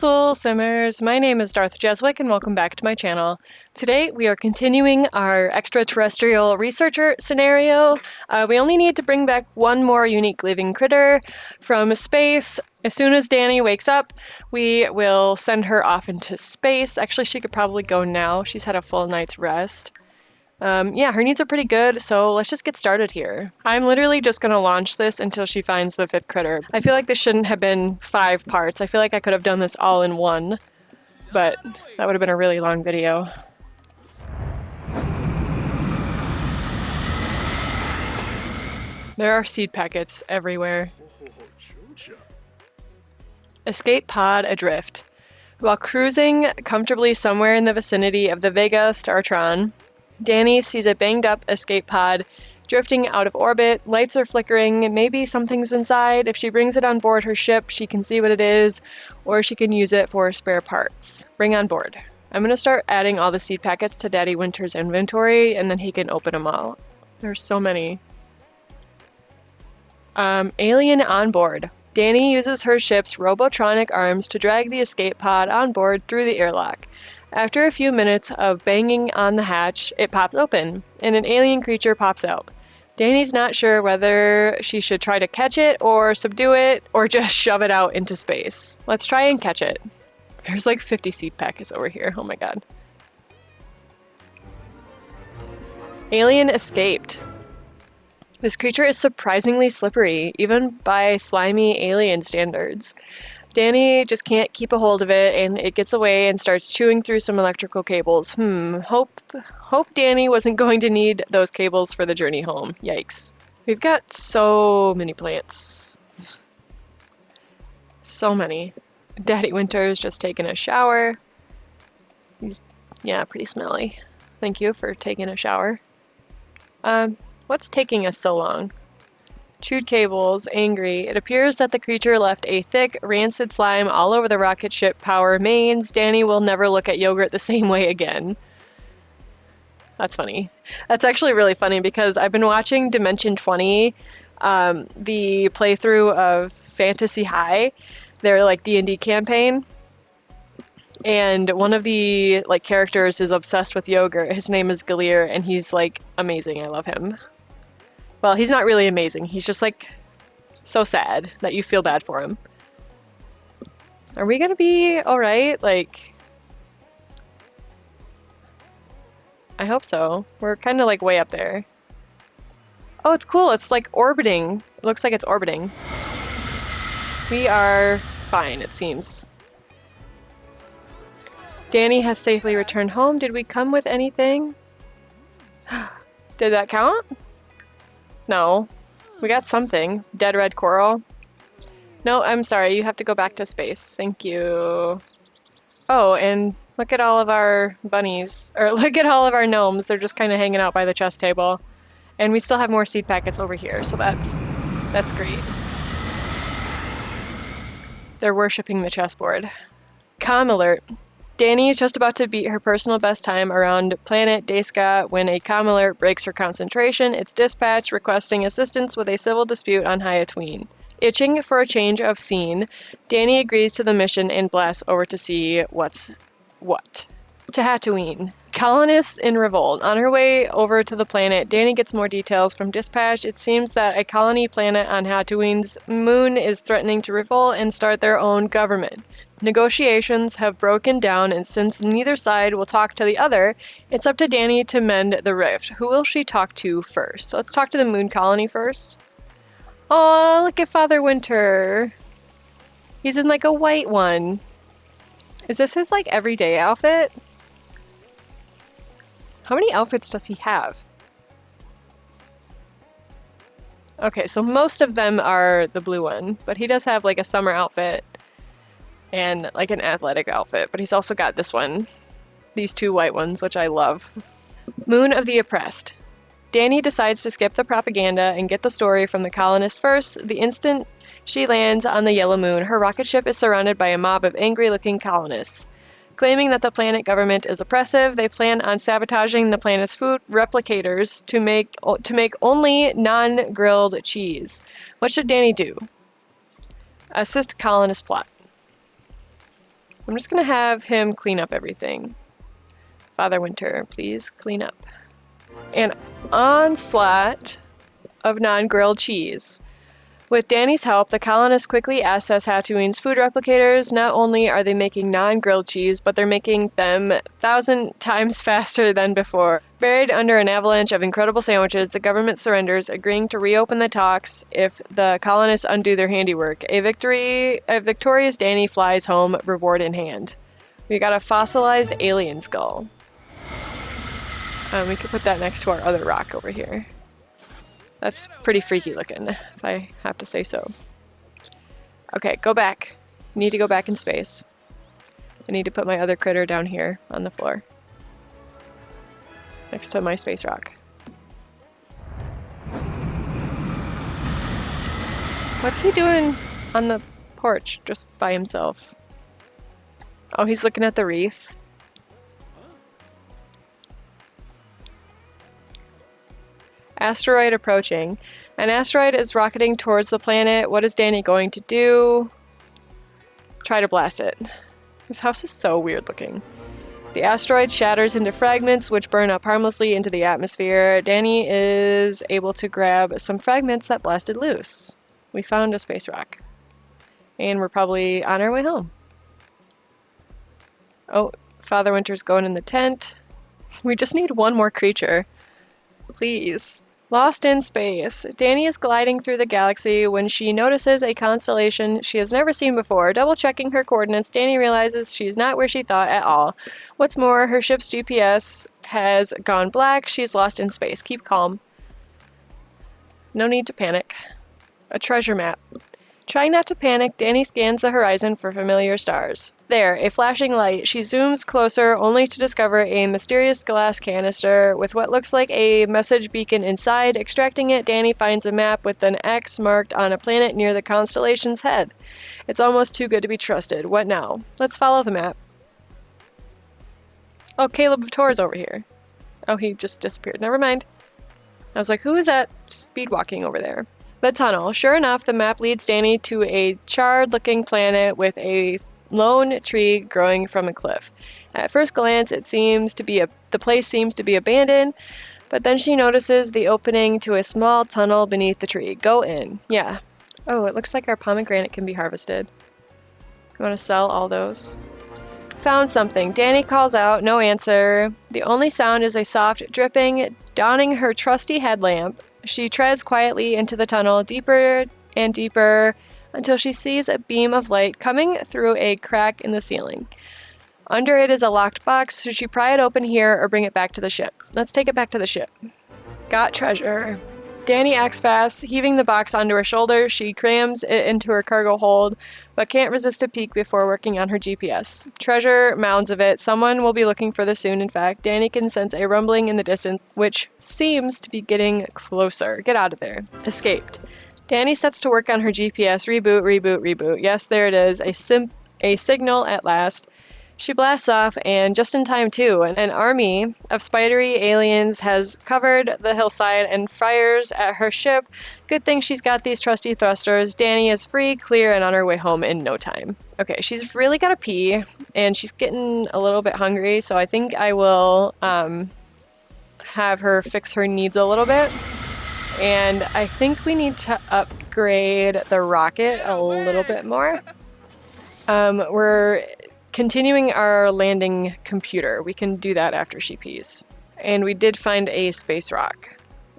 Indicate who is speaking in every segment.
Speaker 1: Soul Simmers, my name is Darth Jeswick and welcome back to my channel. Today we are continuing our extraterrestrial researcher scenario. We only need to bring back one more unique living critter from space. As soon as Danny wakes up, we will send her off into space. Actually, she could probably go now. She's had a full night's rest. Yeah, her needs are pretty good, so let's just get started here. I'm literally just gonna launch this until she finds the fifth critter. I feel like this shouldn't have been 5 parts. I feel like I could have done this all in one, but that would have been a really long video. There are seed packets everywhere. Escape pod adrift. While cruising comfortably somewhere in the vicinity of the Vega Startron, Danny sees a banged-up escape pod drifting out of orbit. Lights are flickering. Maybe something's inside. If she brings it on board her ship, she can see what it is, or she can use it for spare parts. Bring on board. I'm going to start adding all the seed packets to Daddy Winter's inventory, and then he can open them all. There's so many. Alien on board. Danny uses her ship's robotronic arms to drag the escape pod on board through the airlock. After a few minutes of banging on the hatch, it pops open, and an alien creature pops out. Danny's not sure whether she should try to catch it, or subdue it, or just shove it out into space. Let's try and catch it. There's like 50 seed packets over here, oh my god. Alien escaped. This creature is surprisingly slippery, even by slimy alien standards. Danny just can't keep a hold of it, and it gets away and starts chewing through some electrical cables. Hope Danny wasn't going to need those cables for the journey home. Yikes. We've got so many plants. So many. Daddy Winter's just taking a shower. He's, yeah, pretty smelly. Thank you for taking a shower. What's taking us so long? Chewed cables, angry. It appears that the creature left a thick, rancid slime all over the rocket ship power mains. Danny will never look at yogurt the same way again. That's funny. That's actually really funny because I've been watching Dimension 20, the playthrough of Fantasy High, their like D&D campaign. And one of the like characters is obsessed with yogurt. His name is Galir, and he's like amazing. I love him. Well, he's not really amazing. He's just like so sad that you feel bad for him. Are we gonna be all right? Like, I hope so. We're kind of like way up there. Oh, it's cool. It's like orbiting. It looks like it's orbiting. We are fine, it seems. Danny has safely returned home. Did we come with anything? Did that count? No. We got something. Dead red coral. No, I'm sorry. You have to go back to space. Thank you. Oh, and look at all of our bunnies. Or look at all of our gnomes. They're just kind of hanging out by the chess table. And we still have more seed packets over here, so that's great. They're worshipping the chessboard. Comm alert. Danny is just about to beat her personal best time around planet Dayska when a comm alert breaks her concentration. It's dispatch requesting assistance with a civil dispute on Hyatween. Itching for a change of scene, Danny agrees to the mission and blasts over to see what's what. To Tatooine. Colonists in revolt. On her way over to the planet, Danny gets more details from dispatch. It seems that a colony planet on Tatooine's moon is threatening to revolt and start their own government. Negotiations have broken down, and since neither side will talk to the other, it's up to Danny to mend the rift. Who will she talk to first? So let's talk to the moon colony first. Oh, look at Father Winter. He's in like a white one. Is this his like everyday outfit? How many outfits does he have? Okay, so most of them are the blue one, but he does have like a summer outfit and like an athletic outfit, but he's also got this one. These 2 white ones, which I love. Moon of the Oppressed. Danny decides to skip the propaganda and get the story from the colonists first. The instant she lands on the yellow moon, her rocket ship is surrounded by a mob of angry-looking colonists. Claiming that the planet government is oppressive, they plan on sabotaging the planet's food replicators to make only non-grilled cheese. What should Danny do? Assist colonist plot. I'm just gonna have him clean up everything. Father Winter, please clean up. An onslaught of non-grilled cheese. With Danny's help, the colonists quickly access Tatooine's food replicators. Not only are they making non-grilled cheese, but they're making them 1,000 times faster than before. Buried under an avalanche of incredible sandwiches, the government surrenders, agreeing to reopen the talks if the colonists undo their handiwork. A victorious Danny flies home, reward in hand. We got a fossilized alien skull. We could put that next to our other rock over here. That's pretty freaky looking, if I have to say so. Okay, go back. Need to go back in space. I need to put my other critter down here on the floor. Next to my space rock. What's he doing on the porch just by himself? Oh, he's looking at the wreath. Asteroid approaching. An asteroid is rocketing towards the planet. What is Danny going to do? Try to blast it. This house is so weird looking. The asteroid shatters into fragments which burn up harmlessly into the atmosphere. Danny is able to grab some fragments that blasted loose. We found a space rock. And we're probably on our way home. Oh, Father Winter's going in the tent. We just need one more creature. Please. Lost in space. Danny is gliding through the galaxy when she notices a constellation she has never seen before. Double checking her coordinates, Danny realizes she's not where she thought at all. What's more, her ship's GPS has gone black. She's lost in space. Keep calm. No need to panic. A treasure map. Trying not to panic, Danny scans the horizon for familiar stars. There, a flashing light. She zooms closer, only to discover a mysterious glass canister with what looks like a message beacon inside. Extracting it, Danny finds a map with an X marked on a planet near the constellation's head. It's almost too good to be trusted. What now? Let's follow the map. Oh, Caleb of Tor's over here. Oh, he just disappeared. Never mind. I was like, who is that speed walking over there? The tunnel. Sure enough, the map leads Danny to a charred-looking planet with a lone tree growing from a cliff. At first glance, the place seems to be abandoned, but then she notices the opening to a small tunnel beneath the tree. Go in. Yeah. Oh, it looks like our pomegranate can be harvested. You want to sell all those? Found something. Danny calls out. No answer. The only sound is a soft dripping. Donning her trusty headlamp, she treads quietly into the tunnel, deeper and deeper, until she sees a beam of light coming through a crack in the ceiling. Under it is a locked box. Should she pry it open here or bring it back to the ship? Let's take it back to the ship. Got treasure. Danny acts fast, heaving the box onto her shoulder. She crams it into her cargo hold, but can't resist a peek before working on her GPS. Treasure, mounds of it. Someone will be looking for this soon, in fact. Danny can sense a rumbling in the distance, which seems to be getting closer. Get out of there. Escaped. Danny sets to work on her GPS. Reboot, reboot, reboot. Yes, there it is. A signal at last. She blasts off, and just in time too. An army of spidery aliens has covered the hillside and fires at her ship. Good thing she's got these trusty thrusters. Danny is free, clear, and on her way home in no time. Okay, she's really gotta pee, and she's getting a little bit hungry, so I think I will have her fix her needs a little bit. And I think we need to upgrade the rocket a little bit more. We're continuing our landing computer. We can do that after she pees. And we did find a space rock.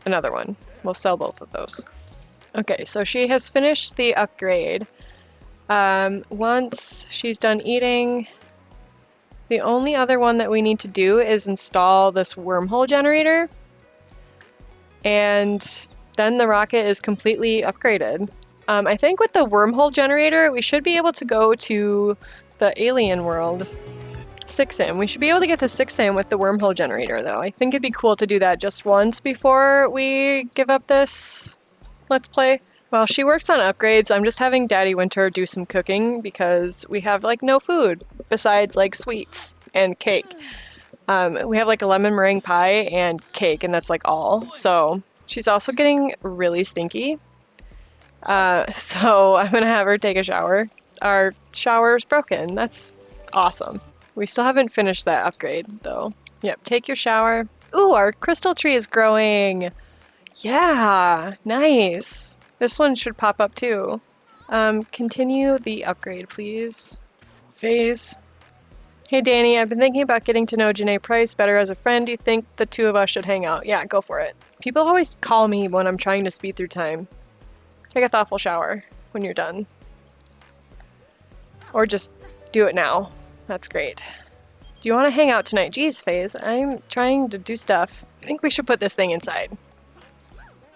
Speaker 1: Another one. We'll sell both of those. Okay, so she has finished the upgrade. Once she's done eating, the only other one that we need to do is install this wormhole generator. And then the rocket is completely upgraded. I think with the wormhole generator, we should be able to go to the alien world. 6M. We should be able to get to 6M with the wormhole generator, though. I think it'd be cool to do that just once before we give up this Let's Play. While she works on upgrades, I'm just having Daddy Winter do some cooking because we have, like, no food besides, like, sweets and cake. We have, like, a lemon meringue pie and cake, and that's, like, all. So she's also getting really stinky. So I'm gonna have her take a shower. Our shower's broken. That's Awesome. We still haven't finished that upgrade, though. Yep, take your shower. Ooh, our crystal tree is growing. Yeah, nice. This one should pop up too. Continue the upgrade, please. Phase. Hey Danny, I've been thinking about getting to know Janae Price better as a friend. Do you think the two of us should hang out? Yeah, go for it. People always call me when I'm trying to speed through time. Take a thoughtful shower when you're done. Or just do it now. That's great. Do you want to hang out tonight? Geez, Faze, I'm trying to do stuff. I think we should put this thing inside.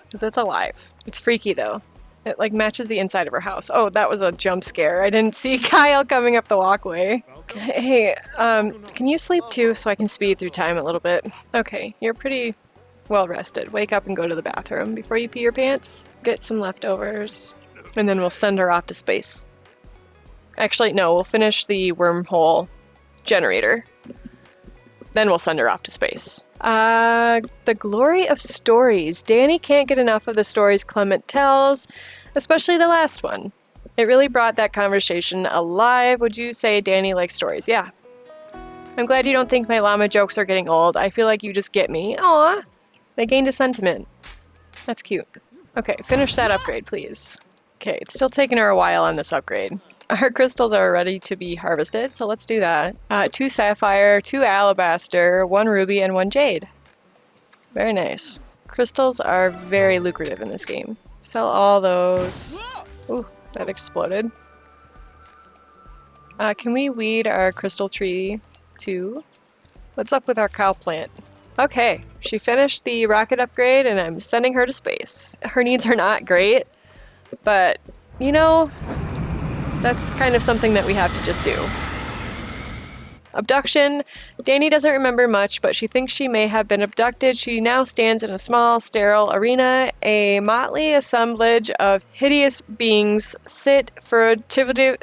Speaker 1: Because it's alive. It's freaky though. It like matches the inside of her house. Oh, that was a jump scare. I didn't see Kyle coming up the walkway. Hey, can you sleep too so I can speed through time a little bit? Okay, you're pretty well rested. Wake up and go to the bathroom before you pee your pants. Get some leftovers. And then we'll send her off to space. Actually, no, we'll finish the wormhole generator. Then we'll send her off to space. The glory of stories. Danny can't get enough of the stories Clement tells, especially the last one. It really brought that conversation alive. Would you say Danny likes stories? Yeah. I'm glad you don't think my llama jokes are getting old. I feel like you just get me. Aw, they gained a sentiment. That's cute. Okay, finish that upgrade, please. Okay, it's still taking her a while on this upgrade. Our crystals are ready to be harvested, so let's do that. 2 sapphire, 2 alabaster, 1 ruby, and 1 jade. Very nice. Crystals are very lucrative in this game. Sell all those. Ooh, that exploded. Can we weed our crystal tree too? What's up with our cow plant? Okay, she finished the rocket upgrade and I'm sending her to space. Her needs are not great, but you know, that's kind of something that we have to just do. Abduction. Danny doesn't remember much, but she thinks she may have been abducted. She now stands in a small, sterile arena. A motley assemblage of hideous beings sit furtively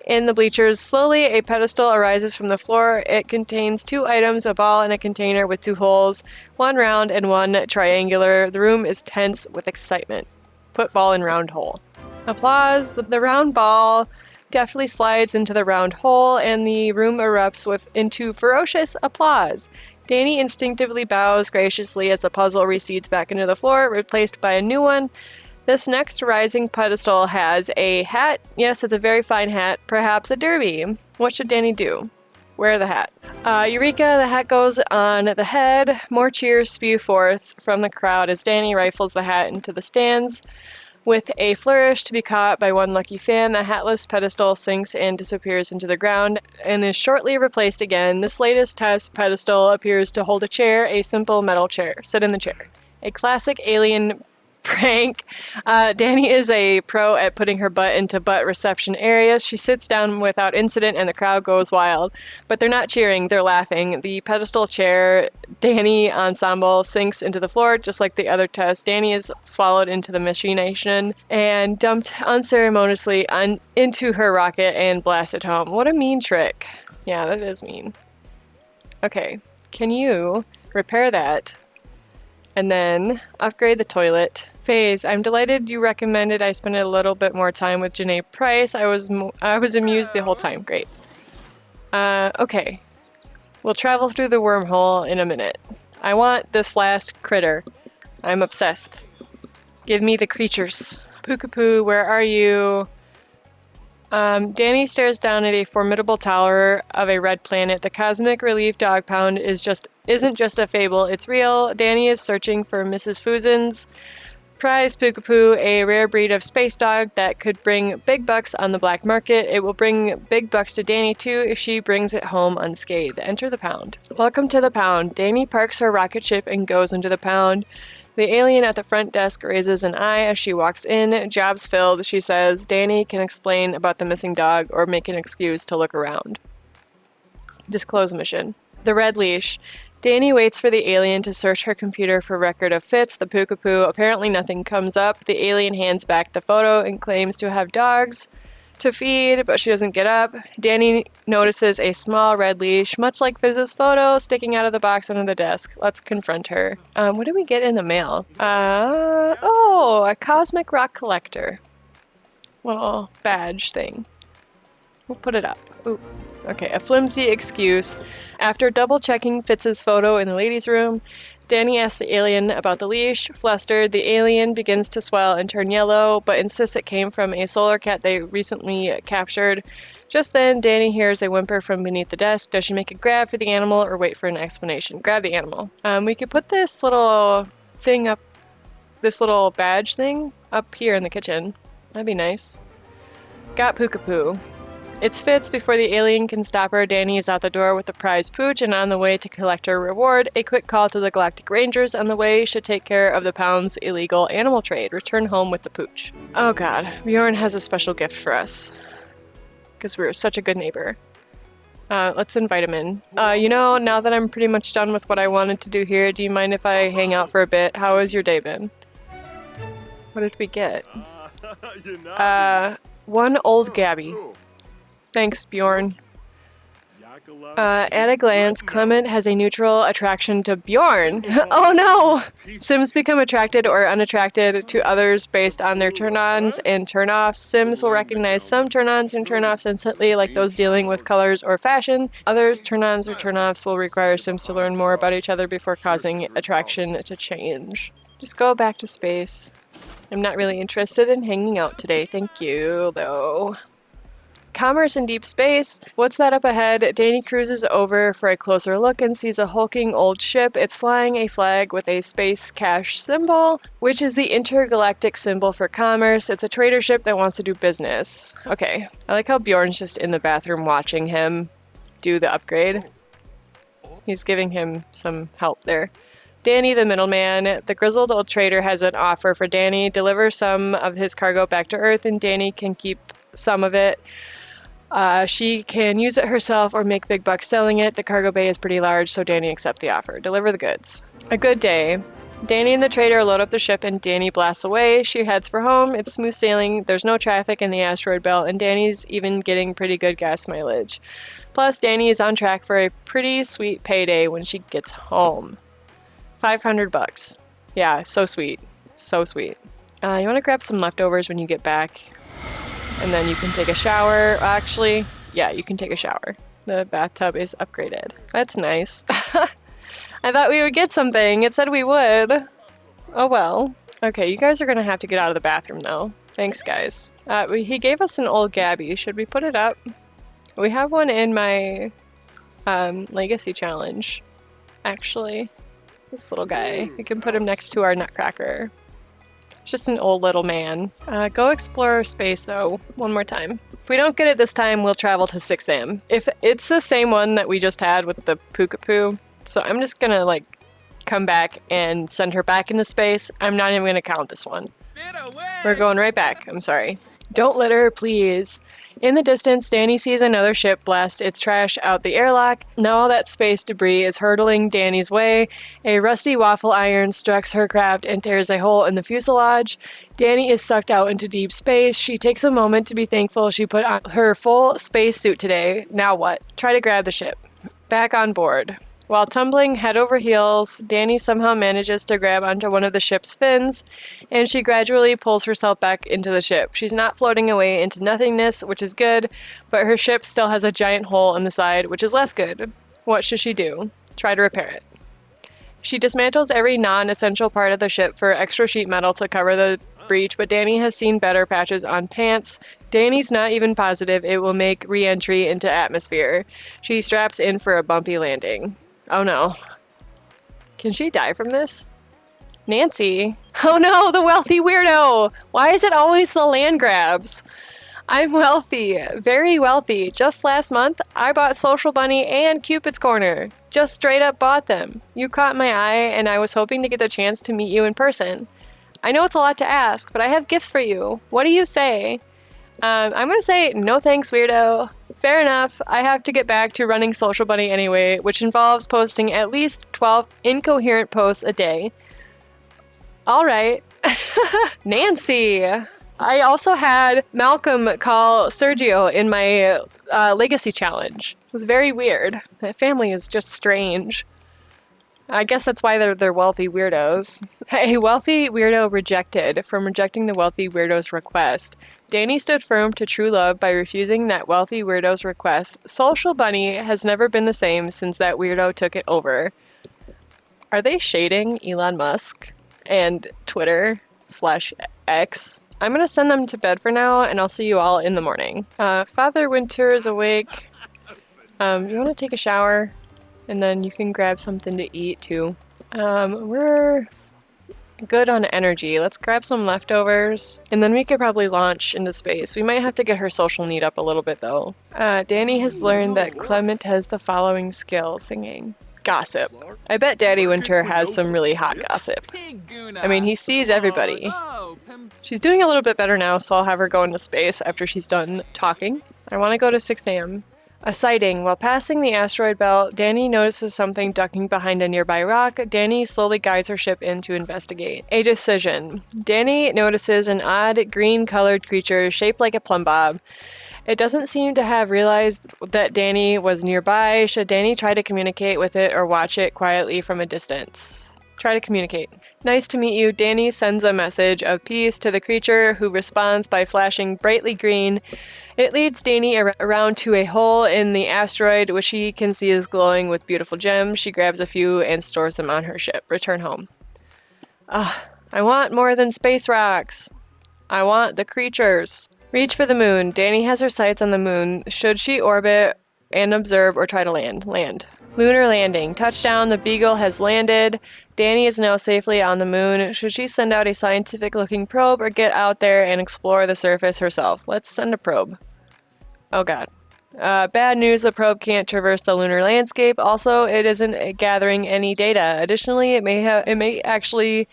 Speaker 1: in the bleachers. Slowly, a pedestal arises from the floor. It contains 2 items, a ball and a container with 2 holes, 1 round and 1 triangular. The room is tense with excitement. Put ball in round hole. Applause. The round ball deftly slides into the round hole, and the room erupts into ferocious applause. Danny instinctively bows graciously as the puzzle recedes back into the floor, replaced by a new one. This next rising pedestal has a hat. Yes, it's a very fine hat. Perhaps a derby. What should Danny do? Wear the hat. Eureka, the hat goes on the head. More cheers spew forth from the crowd as Danny rifles the hat into the stands. With a flourish to be caught by one lucky fan, the hatless pedestal sinks and disappears into the ground and is shortly replaced again. This latest test pedestal appears to hold a chair, a simple metal chair. Sit in the chair. A classic alien prank. Danny is a pro at putting her butt into butt reception areas. She sits down without incident and the crowd goes wild. But they're not cheering, they're laughing. The pedestal chair Danny ensemble sinks into the floor just like the other test. Danny is swallowed into the machination and dumped unceremoniously into her rocket and blasted home. What a mean trick. Yeah, that is mean. Okay, can you repair that? And then upgrade the toilet. Phase, I'm delighted you recommended I spend a little bit more time with Janae Price. I was amused the whole time. Great. Okay. We'll travel through the wormhole in a minute. I want this last critter. I'm obsessed. Give me the creatures. Poo-Poo, where are you? Danny stares down at a formidable tower of a red planet. The cosmic relief dog pound isn't just a fable, it's real. Danny is searching for Mrs. Fuzin's prize Poo-Poo, a rare breed of space dog that could bring big bucks on the black market. It will bring big bucks to Danny too if she brings it home unscathed. Enter the pound. Welcome to the pound. Danny parks her rocket ship and goes into the pound. The alien at the front desk raises an eye as she walks in. Jobs filled, she says. Danny can explain about the missing dog or make an excuse to look around. Disclose mission. The red leash. Danny waits for the alien to search her computer for record of fits. The Poo-Poo. Apparently nothing comes up. The alien hands back the photo and claims to have dogs to feed, but she doesn't get up. Danny notices a small red leash, much like Fiz's photo, sticking out of the box under the desk. Let's confront her. What did we get in the mail? Oh, a cosmic rock collector. Little badge thing. We'll put it up. Ooh. Okay, a flimsy excuse. After double-checking Fitz's photo in the ladies' room, Danny asks the alien about the leash. Flustered, the alien begins to swell and turn yellow, but insists it came from a solar cat they recently captured. Just then, Danny hears a whimper from beneath the desk. Does she make a grab for the animal or wait for an explanation? Grab the animal. We could put this little thing up, this little badge thing up here in the kitchen. That'd be nice. Got Puka-Poo. It's Fitz. Before the alien can stop her, Danny is out the door with the prize pooch and on the way to collect her reward. A quick call to the Galactic Rangers on the way should take care of the pound's illegal animal trade. Return home with the pooch. Oh god, Bjorn has a special gift for us. Because we're such a good neighbor. Let's invite him in. You know, now that I'm pretty much done with what I wanted to do here, do you mind if I hang out for a bit? How has your day been? What did we get? One old Gabby. Thanks, Bjorn. At a glance, Clement has a neutral attraction to Bjorn. Oh no! Sims become attracted or unattracted to others based on their turn-ons and turn-offs. Sims will recognize some turn-ons and turn-offs instantly, like those dealing with colors or fashion. Others turn-ons or turn-offs will require Sims to learn more about each other before causing attraction to change. Just go back to space. I'm not really interested in hanging out today, thank you, though. Commerce in deep space. What's that up ahead? Danny cruises over for a closer look and sees a hulking old ship. It's flying a flag with a space cash symbol, which is the intergalactic symbol for commerce. It's a trader ship that wants to do business. Okay. I like how Bjorn's just in the bathroom watching him do the upgrade. He's giving him some help there. Danny, the middleman. The grizzled old trader has an offer for Danny. Deliver some of his cargo back to Earth and Danny can keep some of it. She can use it herself or make big bucks selling it. The cargo bay is pretty large, so Danny accepts the offer. Deliver the goods. A good day. Danny and the trader load up the ship and Danny blasts away. She heads for home. It's smooth sailing. There's no traffic in the asteroid belt, and Danny's even getting pretty good gas mileage. Plus, Danny is on track for a pretty sweet payday when she gets home. 500 bucks. Yeah, so sweet. So sweet. You want to grab some leftovers when you get back? And then you can take a shower. Actually, yeah, you can take a shower. The bathtub is upgraded. That's nice. I thought we would get something. It said we would. Oh well. Okay, you guys are gonna have to get out of the bathroom though. Thanks, guys. He gave us an old Gabby. Should we put it up? We have one in my legacy challenge, actually. This little guy. We can put him next to our Nutcracker. Just an old little man. Go explore space though, one more time. If we don't get it this time, we'll travel to 6am. If it's the same one that we just had with the Puka-Poo, so I'm just gonna like come back and send her back into space. I'm not even gonna count this one. We're going right back, I'm sorry. Don't litter, please. In the distance, Danny sees another ship blast its trash out the airlock. Now all that space debris is hurtling Danny's way. A rusty waffle iron strikes her craft and tears a hole in the fuselage. Danny is sucked out into deep space. She takes a moment to be thankful she put on her full space suit today. Now what? Try to grab the ship. Back on board. While tumbling head over heels, Danny somehow manages to grab onto one of the ship's fins, and she gradually pulls herself back into the ship. She's not floating away into nothingness, which is good, but her ship still has a giant hole in the side, which is less good. What should she do? Try to repair it. She dismantles every non-essential part of the ship for extra sheet metal to cover the breach, but Danny has seen better patches on pants. Danny's not even positive it will make re-entry into atmosphere. She straps in for a bumpy landing. Oh no. Can she die from this? Nancy. Oh no, the wealthy weirdo! Why is it always the land grabs? I'm wealthy, very wealthy. Just last month, I bought Social Bunny and Cupid's Corner. Just straight up bought them. You caught my eye, and I was hoping to get the chance to meet you in person. I know it's a lot to ask, but I have gifts for you. What do you say? I'm gonna say no thanks, weirdo. Fair enough, I have to get back to running Social Bunny anyway, which involves posting at least 12 incoherent posts a day. Alright. Nancy! I also had Malcolm call Sergio in my legacy challenge. It was very weird. That family is just strange. I guess that's why they're wealthy weirdos. A wealthy weirdo rejected from rejecting the wealthy weirdo's request. Danny stood firm to true love by refusing that wealthy weirdo's request. Social Bunny has never been the same since that weirdo took it over. Are they shading Elon Musk and Twitter/X? I'm gonna send them to bed for now, and I'll see you all in the morning. Father Winter is awake. You want to take a shower? And then you can grab something to eat too. We're good on energy. Let's grab some leftovers, and then we could probably launch into space. We might have to get her social need up a little bit though. Danny has learned that Clement has the following skill: singing. Gossip. I bet Daddy Winter has some really hot gossip. I mean, he sees everybody. She's doing a little bit better now, so I'll have her go into space after she's done talking. I want to go to 6 a.m. A sighting. While passing the asteroid belt, Danny notices something ducking behind a nearby rock. Danny slowly guides her ship in to investigate. A decision. Danny notices an odd green-colored creature shaped like a plumb bob. It doesn't seem to have realized that Danny was nearby. Should Danny try to communicate with it or watch it quietly from a distance? Try to communicate. Nice to meet you. Danny sends a message of peace to the creature, who responds by flashing brightly green. It leads Danny around to a hole in the asteroid, which she can see is glowing with beautiful gems. She grabs a few and stores them on her ship. Return home. I want more than space rocks. I want the creatures. Reach for the moon. Danny has her sights on the moon. Should she orbit and observe or try to land? Land. Lunar landing. Touchdown. The Beagle has landed. Danny is now safely on the moon. Should she send out a scientific-looking probe or get out there and explore the surface herself? Let's send a probe. Oh god. Bad news, the probe can't traverse the lunar landscape. Also, it isn't gathering any data. Additionally, it may actually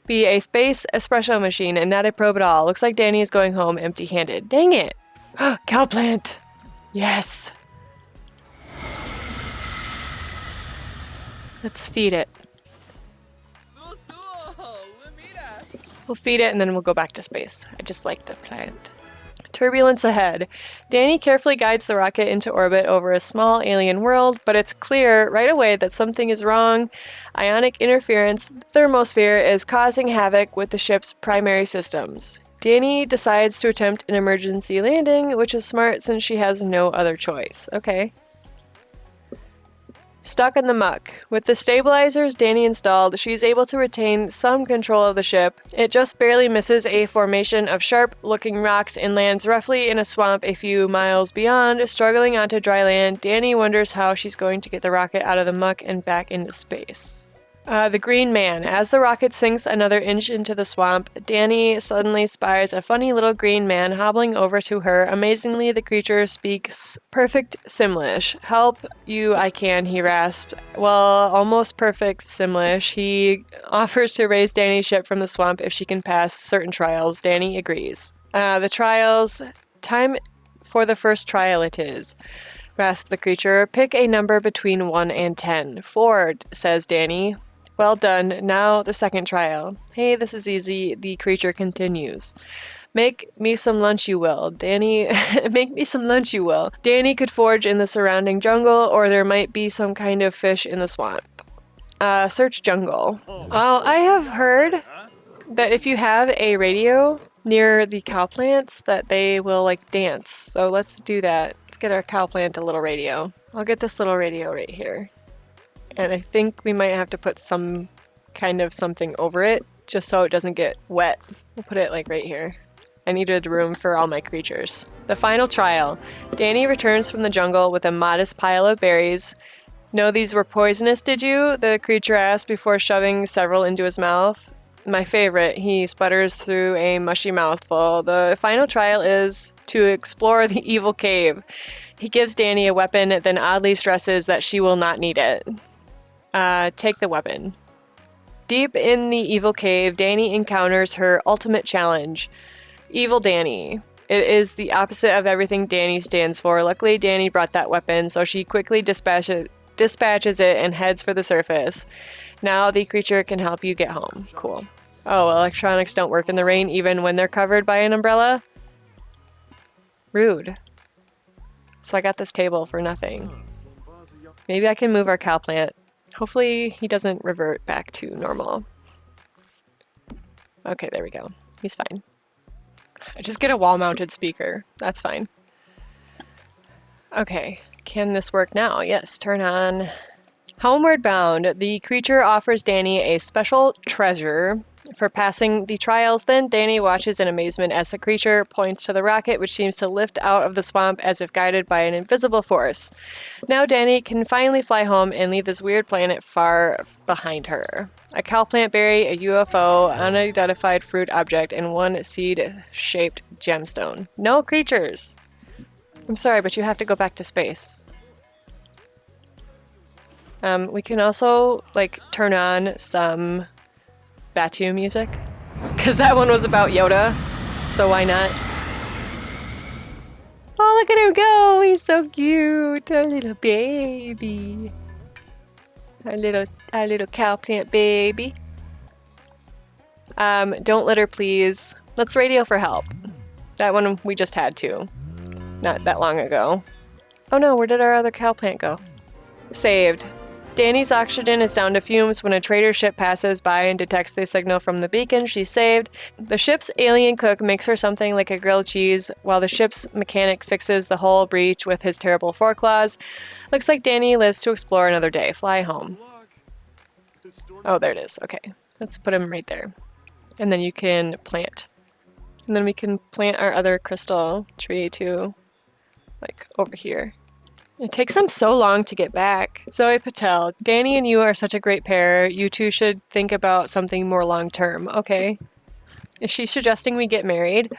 Speaker 1: be a space espresso machine and not a probe at all. Looks like Danny is going home empty-handed. Dang it! Cow plant! Yes! Let's feed it. We'll feed it and then we'll go back to space. I just like the plant. Turbulence ahead. Danny carefully guides the rocket into orbit over a small alien world, but it's clear right away that something is wrong. Ionic interference, thermosphere, is causing havoc with the ship's primary systems. Danny decides to attempt an emergency landing, which is smart since she has no other choice. Okay. Stuck in the muck. With the stabilizers Danny installed, she's able to retain some control of the ship. It just barely misses a formation of sharp-looking rocks and lands roughly in a swamp a few miles beyond. Struggling onto dry land, Danny wonders how she's going to get the rocket out of the muck and back into space. The Green Man. As the rocket sinks another inch into the swamp, Danny suddenly spies a funny little green man hobbling over to her. Amazingly, the creature speaks perfect Simlish. Help you, I can, he rasps. Well, almost perfect Simlish. He offers to raise Danny's ship from the swamp if she can pass certain trials. Danny agrees. The trials. Time for the first trial it is. Rasped the creature. Pick a number between 1 and 10. 4, says Danny. Well done. Now the second trial. Hey, this is easy. The creature continues. Make me some lunch, you will. Danny, make me some lunch, you will. Danny could forage in the surrounding jungle, or there might be some kind of fish in the swamp. Search jungle. Well, I have heard that if you have a radio near the cow plants, that they will, like, dance. So let's do that. Let's get our cow plant a little radio. I'll get this little radio right here. And I think we might have to put some kind of something over it, just so it doesn't get wet. We'll put it like right here. I needed room for all my creatures. The final trial. Danny returns from the jungle with a modest pile of berries. Know these were poisonous, did you? The creature asked before shoving several into his mouth. My favorite. He sputters through a mushy mouthful. The final trial is to explore the evil cave. He gives Danny a weapon, then oddly stresses that she will not need it. Take the weapon. Deep in the evil cave, Danny encounters her ultimate challenge. Evil Danny. It is the opposite of everything Danny stands for. Luckily, Danny brought that weapon, so she quickly dispatches it and heads for the surface. Now the creature can help you get home. Cool. Oh, electronics don't work in the rain even when they're covered by an umbrella? Rude. So I got this table for nothing. Maybe I can move our cow plant Hopefully he doesn't revert back to normal. Okay, there we go. He's fine. I just get a wall-mounted speaker. That's fine. Okay, can this work now? Yes, turn on. Homeward bound, the creature offers Danny a special treasure for passing the trials. Then Danny watches in amazement as the creature points to the rocket, which seems to lift out of the swamp as if guided by an invisible force. Now Danny can finally fly home and leave this weird planet far behind her. A cowplant berry, a UFO, unidentified fruit object, and one seed-shaped gemstone. No creatures! I'm sorry, but you have to go back to space. We can also, like, turn on some Batu music, because that one was about Yoda, so why not? Oh, look at him go! He's so cute! Our little baby. Our little cowplant baby. Don't litter, please. Let's radio for help. That one we just had to. Not that long ago. Oh no, where did our other cowplant go? Saved. Danny's oxygen is down to fumes when a trader ship passes by and detects the signal from the beacon. She's saved. The ship's alien cook makes her something like a grilled cheese, while the ship's mechanic fixes the hull breach with his terrible foreclaws. Looks like Danny lives to explore another day. Fly home. Oh, there it is. Okay. Let's put him right there. And then you can plant. And then we can plant our other crystal tree too, like over here. It takes them so long to get back. Zoe Patel, Danny and you are such a great pair. You two should think about something more long-term. Okay. Is she suggesting we get married?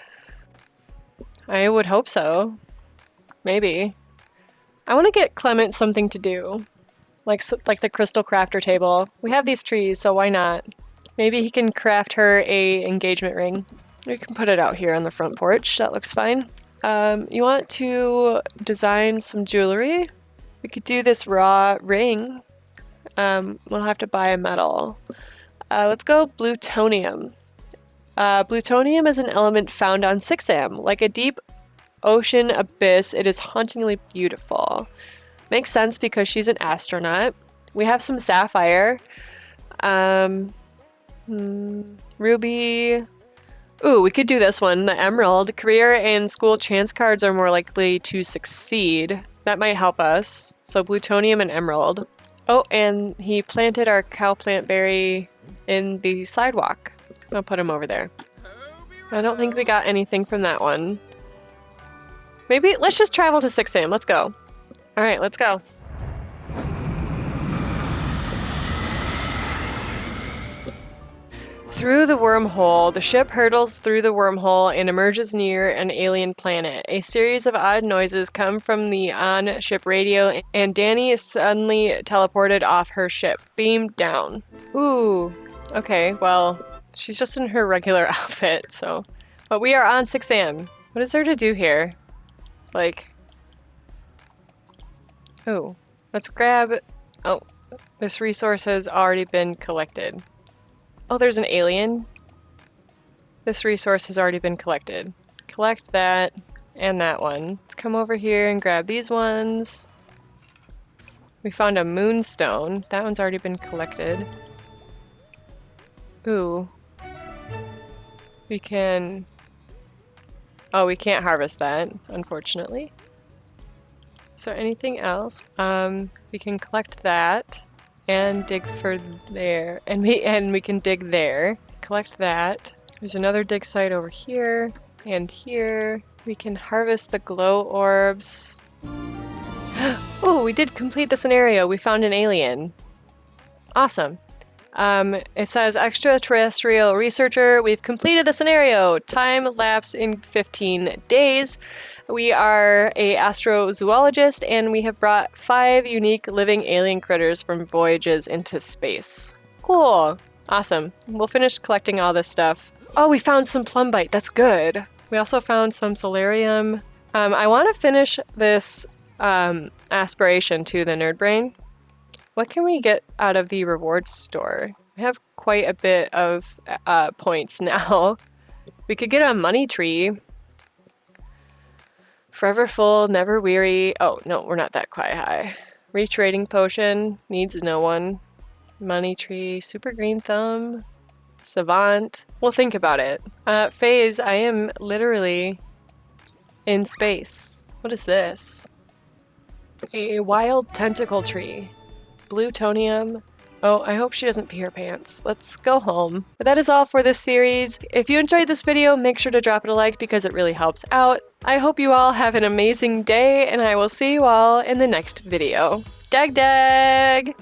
Speaker 1: I would hope so. Maybe. I want to get Clement something to do. Like the crystal crafter table. We have these trees, so why not? Maybe he can craft her a engagement ring. We can put it out here on the front porch. That looks fine. You want to design some jewelry? We could do this raw ring. We'll have to buy a metal. Let's go plutonium. Plutonium is an element found on 6am. Like a deep ocean abyss, it is hauntingly beautiful. Makes sense because she's an astronaut. We have some sapphire. Ruby. Ooh, we could do this one, the emerald. Career and school chance cards are more likely to succeed. That might help us. So plutonium and emerald. Oh, and he planted our cowplant berry in the sidewalk. I'll put him over there. I don't think we got anything from that one. Maybe let's just travel to 6am. Let's go. All right, let's go. Through the wormhole, the ship hurtles through the wormhole and emerges near an alien planet. A series of odd noises come from the on-ship radio, and Danny is suddenly teleported off her ship, beamed down. Ooh, okay, well, she's just in her regular outfit, so. But we are on 6am. What is there to do here? Like, oh, let's grab, oh, this resource has already been collected. Oh, there's an alien. This resource has already been collected. Collect that and that one. Let's come over here and grab these ones. We found a moonstone. That one's already been collected. Ooh. We can... Oh, we can't harvest that, unfortunately. Is there anything else? We can collect that. And dig for there, and we can dig there. Collect that. There's another dig site over here and here. We can harvest the glow orbs. Oh, we did complete the scenario. We found an alien. Awesome. It says extraterrestrial researcher. We've completed the scenario. Time lapse in 15 days. We are a astrozoologist, and we have brought 5 unique living alien critters from voyages into space. Cool. Awesome. We'll finish collecting all this stuff. Oh, we found some plumbite. That's good. We also found some solarium. I want to finish this aspiration to the nerd brain. What can we get out of the rewards store? We have quite a bit of points now. We could get a money tree. Forever full, never weary. Oh, no, we're not that quite high. Retraining potion, needs no one. Money tree, super green thumb, savant. We'll think about it. Phase, I am literally in space. What is this? A wild tentacle tree. Plutonium. Oh, I hope she doesn't pee her pants. Let's go home. But that is all for this series. If you enjoyed this video, make sure to drop it a like because it really helps out. I hope you all have an amazing day, and I will see you all in the next video. Dag dag!